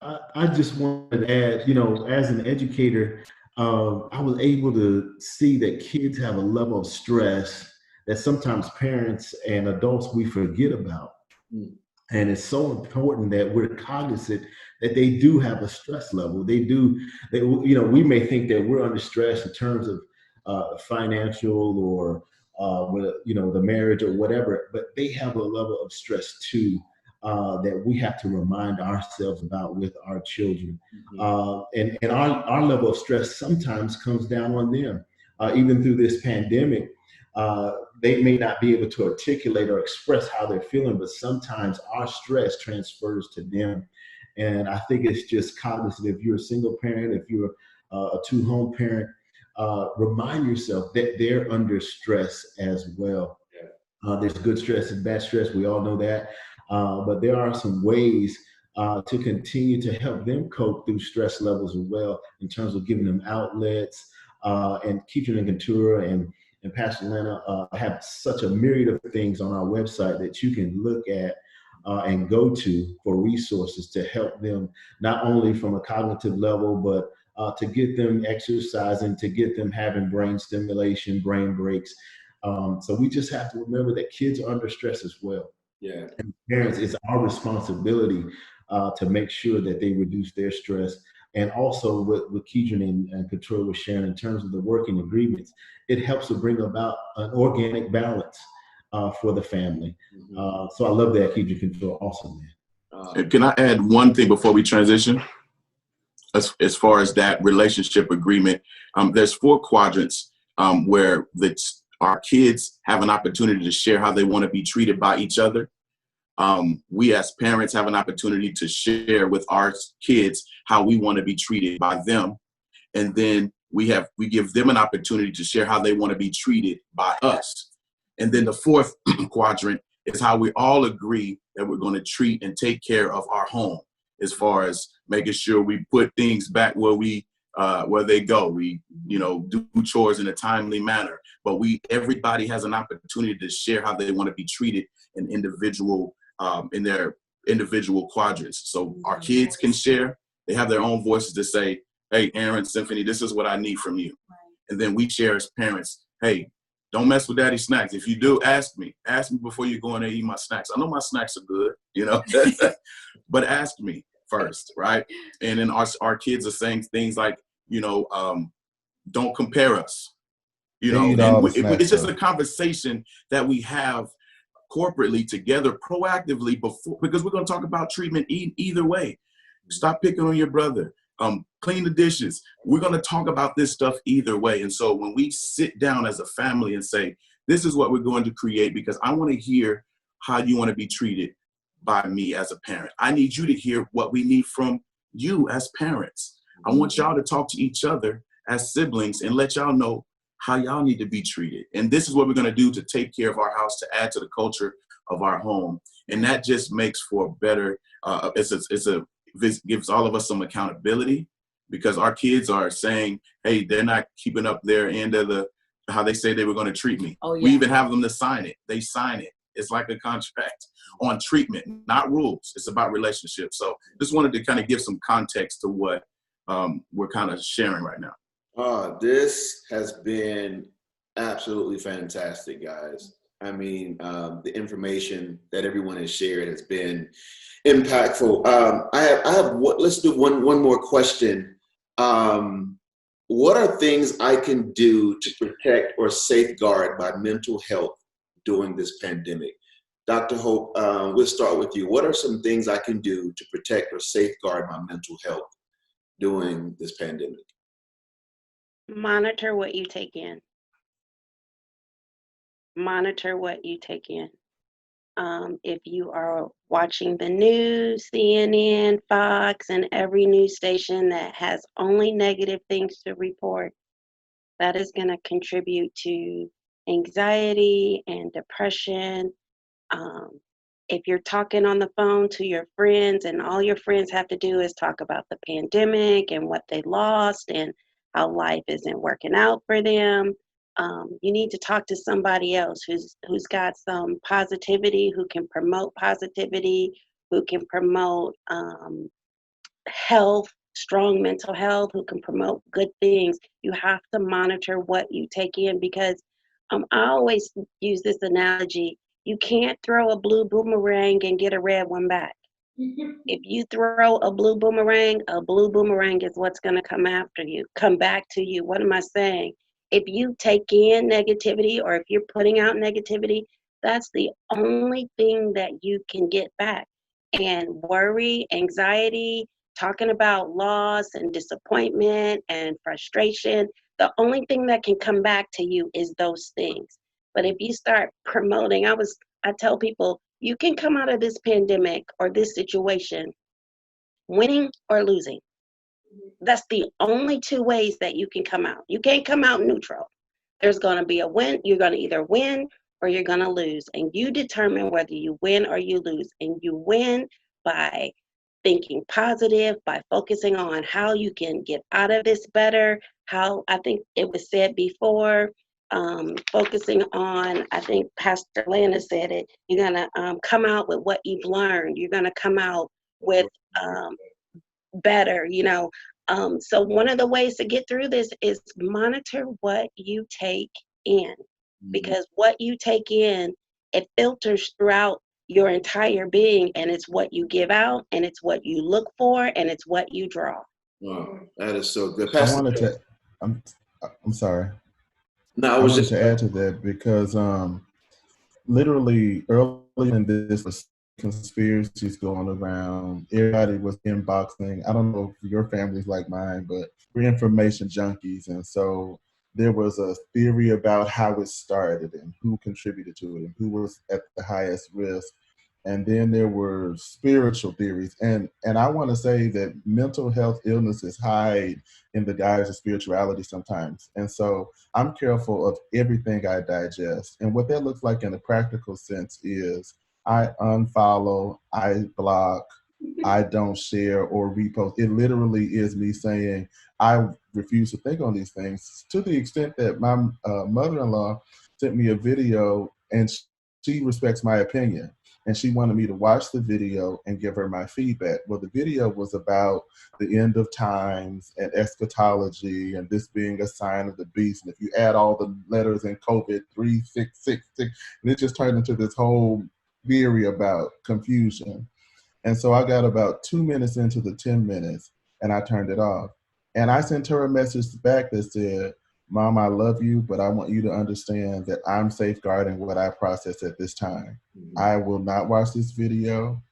I just wanted to add, as an educator, I was able to see that kids have a level of stress that sometimes parents and adults we forget about. Mm. And it's so important that we're cognizant that they do have a stress level. We may think that we're under stress in terms of financial or, the marriage or whatever, but they have a level of stress too. That we have to remind ourselves about with our children. And our level of stress sometimes comes down on them. Even through this pandemic, they may not be able to articulate or express how they're feeling, but sometimes our stress transfers to them. And I think it's just cognizant. If you're a single parent, if you're a two-home parent, remind yourself that they're under stress as well. There's good stress and bad stress. We all know that. But there are some ways to continue to help them cope through stress levels as well, in terms of giving them outlets and Keaton and Ventura and Pastor Lana have such a myriad of things on our website that you can look at and go to for resources to help them, not only from a cognitive level, but to get them exercising, to get them having brain stimulation, brain breaks. So we just have to remember that kids are under stress as well. Yeah. And parents, it's our responsibility to make sure that they reduce their stress. And also what Keegan and Couture was sharing in terms of the working agreements, it helps to bring about an organic balance for the family. So I love that, Keegan Couture. Awesome, man. Can I add one thing before we transition? As far as that relationship agreement, there's 4 quadrants where our kids have an opportunity to share how they want to be treated by each other. We as parents have an opportunity to share with our kids how we want to be treated by them. And then we give them an opportunity to share how they want to be treated by us. And then the 4th quadrant is how we all agree that we're going to treat and take care of our home, as far as making sure we put things back where they go. We, do chores in a timely manner, but everybody has an opportunity to share how they want to be treated in their individual quadrants. So our kids can share. They have their own voices to say, hey, Aaron, Symphony, this is what I need from you. And then we share as parents, hey, don't mess with daddy's snacks. If you do, ask me before you go in there and eat my snacks. I know my snacks are good, but ask me first, right? And then our kids are saying things like, don't compare us, it's just a conversation that we have corporately together, proactively, because we're going to talk about treatment either way. Stop picking on your brother. Clean the dishes. We're going to talk about this stuff either way. And so when we sit down as a family and say, this is what we're going to create, because I want to hear how you want to be treated by me as a parent. I need you to hear what we need from you as parents. I want y'all to talk to each other as siblings and let y'all know how y'all need to be treated. And this is what we're going to do to take care of our house, to add to the culture of our home. And that just makes for better, this gives all of us some accountability, because our kids are saying, hey, they're not keeping up their end of how they say they were going to treat me. Oh, yeah. We even have them to sign it. They sign it. It's like a contract on treatment, not rules. It's about relationships. So just wanted to kind of give some context to what we're kind of sharing right now. This has been absolutely fantastic, guys. I mean, the information that everyone has shared has been impactful. Let's do one more question. What are things I can do to protect or safeguard my mental health during this pandemic? Dr. Hope, we'll start with you. What are some things I can do to protect or safeguard my mental health during this pandemic? Monitor what you take in. Monitor what you take in. If you are watching the news, CNN, Fox, and every news station that has only negative things to report, that is going to contribute to anxiety and depression. If you're talking on the phone to your friends and all your friends have to do is talk about the pandemic and what they lost and how life isn't working out for them, you need to talk to somebody else who's got some positivity, who can promote positivity, who can promote health, strong mental health, who can promote good things. You have to monitor what you take in because I always use this analogy. You can't throw a blue boomerang and get a red one back. If you throw a blue boomerang is what's going to come back to you. What am I saying? If you take in negativity or if you're putting out negativity, that's the only thing that you can get back. And worry, anxiety, talking about loss and disappointment and frustration, the only thing that can come back to you is those things. But if you start promoting, I tell people, you can come out of this pandemic or this situation winning or losing. That's the only two ways that you can come out. You can't come out neutral. There's going to be a win. You're going to either win or you're going to lose. And you determine whether you win or you lose. And you win by thinking positive, by focusing on how you can get out of this better. How I think it was said before, focusing on, I think Pastor Lana said it, you're going to come out with what you've learned. You're going to come out with better, so one of the ways to get through this is monitor what you take in, because what you take in, it filters throughout your entire being, and it's what you give out, and it's what you look for, and it's what you draw. Wow, that is so good. I Pastor, wanted to, I'm sorry. no, I wanted to add to that because literally early in this was conspiracies going around. Everybody was inboxing. I don't know if your family's like mine, but we're information junkies. And so there was a theory about how it started and who contributed to it and who was at the highest risk. And then there were spiritual theories. And I want to say that mental health illnesses hide in the guise of spirituality sometimes. And so I'm careful of everything I digest. And what that looks like in a practical sense is I unfollow, I block, I don't share or repost. It literally is me saying I refuse to think on these things, to the extent that my mother-in-law sent me a video and she respects my opinion. And she wanted me to watch the video and give her my feedback. Well, the video was about the end of times and eschatology and this being a sign of the beast. And if you add all the letters in COVID, 3666, and it just turned into this whole theory about confusion. And so I got about 2 minutes into the 10 minutes and I turned it off. And I sent her a message back that said, Mom, I love you, but I want you to understand that I'm safeguarding what I process at this time. I will not watch this video.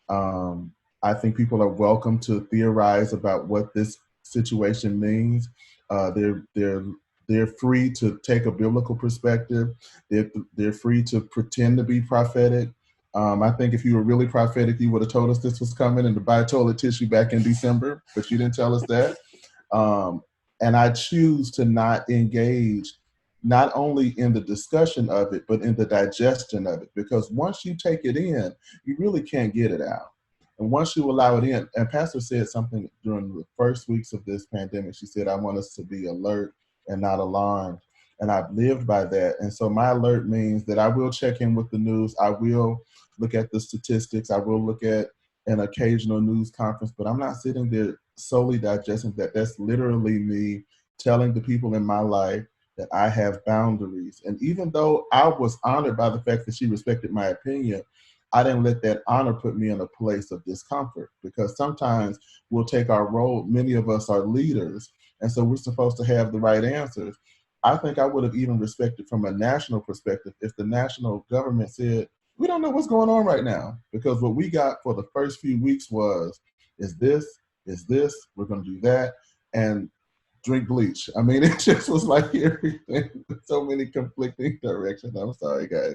I think people are welcome to theorize about what this situation means. They're free to take a biblical perspective. They're free to pretend to be prophetic. I think if you were really prophetic, you would have told us this was coming and to buy toilet tissue back in December, but you didn't tell us that. And I choose to not engage not only in the discussion of it, but in the digestion of it. Because once you take it in, you really can't get it out. And once you allow it in, and Pastor said something during the first weeks of this pandemic, she said, I want us to be alert and not alarmed. And I've lived by that. And so my alert means that I will check in with the news. I will look at the statistics. I will look at an occasional news conference, but I'm not sitting there solely digesting that. That's literally me telling the people in my life that I have boundaries. And even though I was honored by the fact that she respected my opinion, I didn't let that honor put me in a place of discomfort, because sometimes we'll take our role. Many of us are leaders, and so we're supposed to have the right answers. I think I would have even respected from a national perspective if the national government said, we don't know what's going on right now, because what we got for the first few weeks was, is this, we're going to do that, and drink bleach. I mean, it just was like everything, so many conflicting directions. I'm sorry, guys.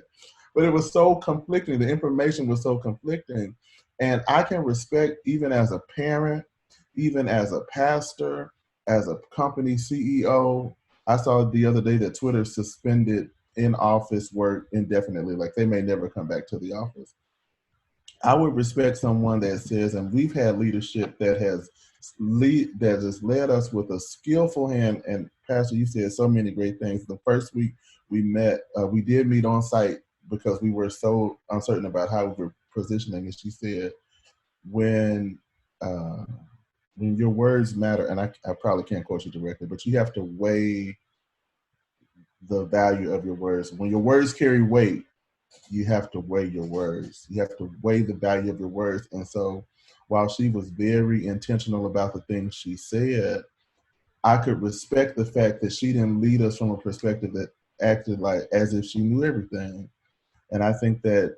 But it was so conflicting. The information was so conflicting. And I can respect, even as a parent, even as a pastor, as a company CEO. I saw the other day that Twitter suspended in-office work indefinitely. Like, they may never come back to the office. I would respect someone that says, and we've had leadership that has led us with a skillful hand. And Pastor, you said so many great things. The first week we met, we did meet on site because we were so uncertain about how we were positioning. And she said, when uh, your words matter, and I probably can't quote you directly, but you have to weigh the value of your words. When your words carry weight, you have to weigh your words. You have to weigh the value of your words. And so while she was very intentional about the things she said, I could respect the fact that she didn't lead us from a perspective that acted like as if she knew everything. And I think that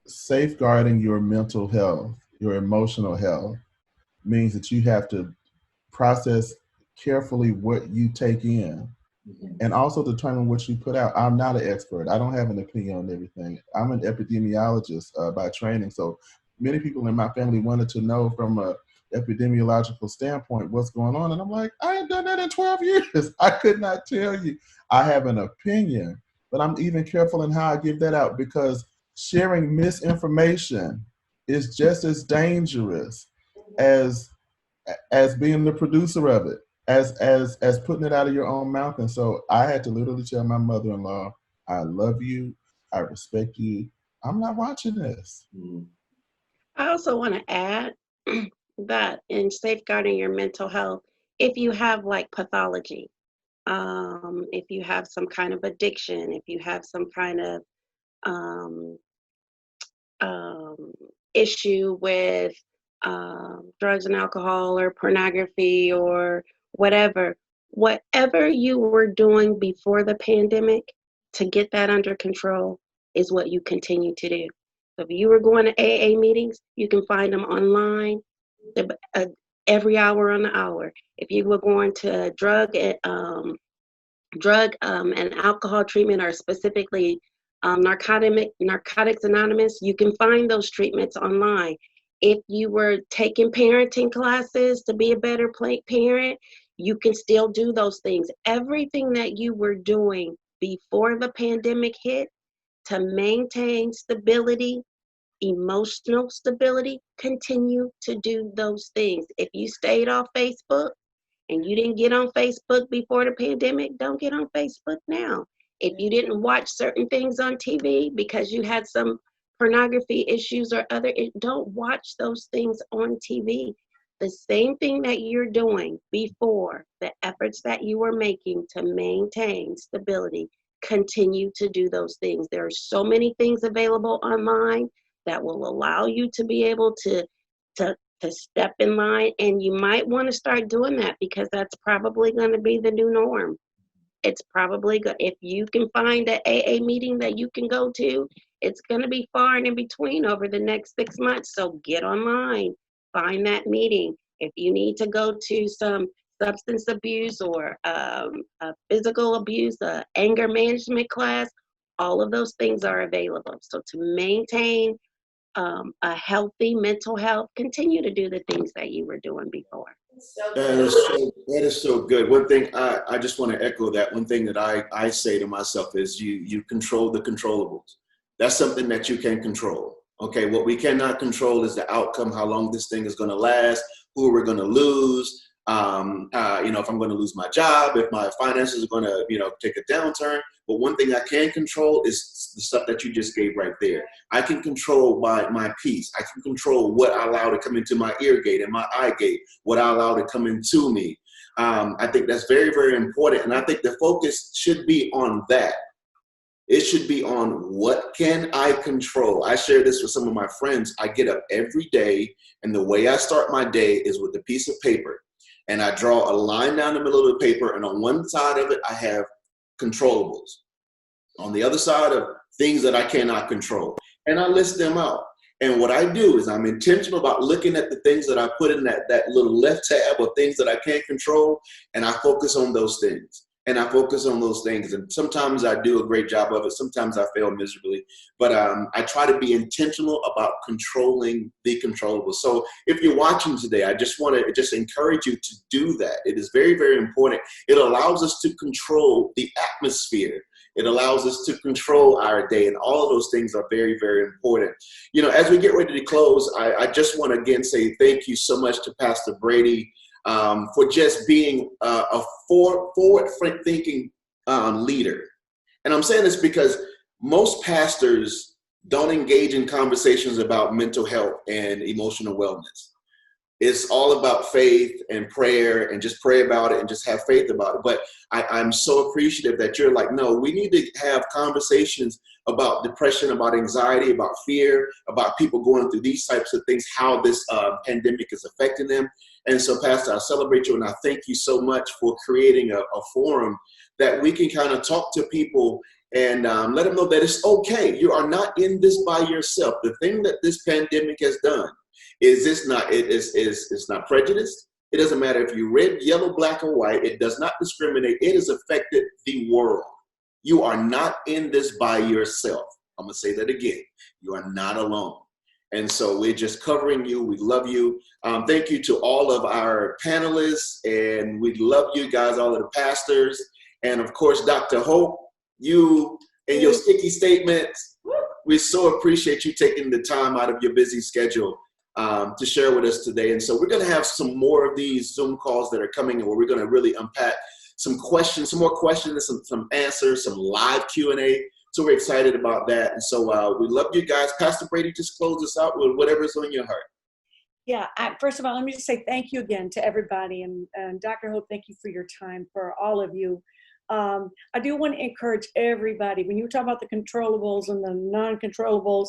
safeguarding your mental health, your emotional health, means that you have to process carefully what you take in and also determine what you put out. I'm not an expert. I don't have an opinion on everything. I'm an epidemiologist by training. So many people in my family wanted to know from a epidemiological standpoint what's going on. And I'm like, I ain't done that in 12 years. I could not tell you. I have an opinion, but I'm even careful in how I give that out, because sharing misinformation is just as dangerous as being the producer of it, as putting it out of your own mouth. And so I had to literally tell my mother-in-law, I love you, I respect you, I'm not watching this. I also want to add that in safeguarding your mental health, if you have like pathology, if you have some kind of addiction, if you have some kind of issue with drugs and alcohol or pornography or whatever you were doing before the pandemic to get that under control is what you continue to do. So if you were going to AA meetings, you can find them online every hour on the hour. If you were going to drug and alcohol treatment, or specifically Narcotics Anonymous, you can find those treatments online. If you were taking parenting classes to be a better parent, you can still do those things. Everything that you were doing before the pandemic hit to maintain stability, emotional stability, continue to do those things. If you stayed off Facebook and you didn't get on Facebook before the pandemic, don't get on Facebook now. If you didn't watch certain things on TV because you had some pornography issues or other, don't watch those things on TV. The same thing that you're doing before, the efforts that you were making to maintain stability, continue to do those things. There are so many things available online that will allow you to be able to step in line, and you might want to start doing that, because that's probably going to be the new norm. It's probably good. If you can find an AA meeting that you can go to, it's going to be far and in between over the next 6 months. So get online, find that meeting. If you need to go to some substance abuse or physical abuse, anger management class, all of those things are available. So to maintain a healthy mental health, continue to do the things that you were doing before. That is so good. One thing I just want to echo that. One thing that I say to myself is you control the controllables. That's something that you can control. Okay, what we cannot control is the outcome, how long this thing is going to last, who we're going to lose. If I'm going to lose my job, if my finances are going to, take a downturn. But one thing I can control is the stuff that you just gave right there. I can control my peace. I can control what I allow to come into my ear gate and my eye gate, what I allow to come into me. I think that's very, very important. And I think the focus should be on that. It should be on what can I control. I share this with some of my friends. I get up every day, and the way I start my day is with a piece of paper. And I draw a line down the middle of the paper, and on one side of it, I have controllables. On the other side of things that I cannot control. And I list them out. And what I do is I'm intentional about looking at the things that I put in that little left tab of things that I can't control, and I focus on those things. And sometimes I do a great job of it. Sometimes I fail miserably. But I try to be intentional about controlling the controllables. So if you're watching today, I just want to encourage you to do that. It is very, very important. It allows us to control the atmosphere. It allows us to control our day, and all of those things are very, very important. As we get ready to close, I just want to again say thank you so much to Pastor Brady for just being a forward-thinking leader. And I'm saying this because most pastors don't engage in conversations about mental health and emotional wellness. It's all about faith and prayer, and just pray about it and just have faith about it. But I'm so appreciative that you're like, no, we need to have conversations about depression, about anxiety, about fear, about people going through these types of things, how this pandemic is affecting them. And so, Pastor, I celebrate you, and I thank you so much for creating a forum that we can kind of talk to people and let them know that it's okay. You are not in this by yourself. The thing that this pandemic has done is it's not prejudiced. It doesn't matter if you're red, yellow, black, or white. It does not discriminate. It has affected the world. You are not in this by yourself. I'm going to say that again. You are not alone. And so we're just covering you. We love you. Thank you to all of our panelists, and we love you guys, all of the pastors. And of course, Dr. Hope, you and your sticky statements. We so appreciate you taking the time out of your busy schedule to share with us today. And so we're going to have some more of these Zoom calls that are coming, where we're going to really unpack some questions, some more questions, some answers, some live Q&A. So we're excited about that. And so we love you guys. Pastor Brady, just close us out with whatever's on your heart. Yeah, first of all, let me just say thank you again to everybody. And Dr. Hope, thank you for your time, for all of you. I do want to encourage everybody, when you talk about the controllables and the non-controllables,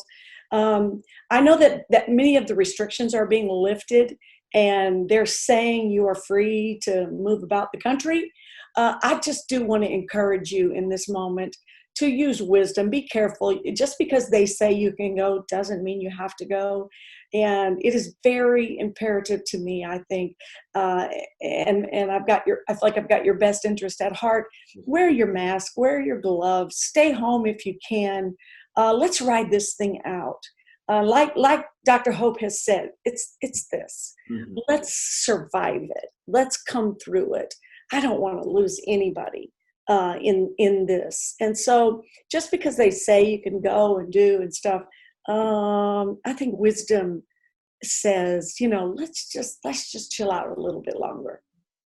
I know that many of the restrictions are being lifted, and they're saying you are free to move about the country. I just do want to encourage you in this moment to use wisdom. Be careful. Just because they say you can go doesn't mean you have to go. And it is very imperative to me, I think, and I feel like I've got your best interest at heart. Wear your mask, wear your gloves, stay home if you can. Let's ride this thing out. Like Dr. Hope has said, it's this. Mm-hmm. Let's survive it. Let's come through it. I don't want to lose anybody in this. And so just because they say you can go and do and stuff, I think wisdom says, let's just chill out a little bit longer.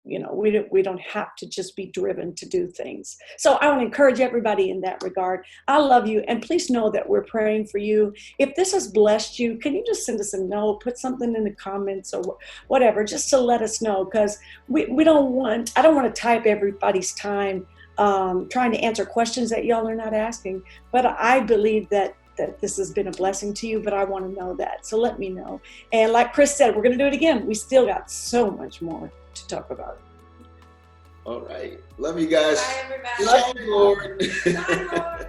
We don't have to just be driven to do things. So I want to encourage everybody in that regard. I love you, and please know that we're praying for you. If this has blessed you, can you just send us a note, put something in the comments or whatever, just to let us know, because I don't want to type everybody's time trying to answer questions that y'all are not asking. But I believe that this has been a blessing to you, but I want to know that. So let me know. And like Chris said, we're going to do it again. We still got so much more to talk about. All right. Love you guys. Bye, everybody. Love you, Lord. Bye, Lord.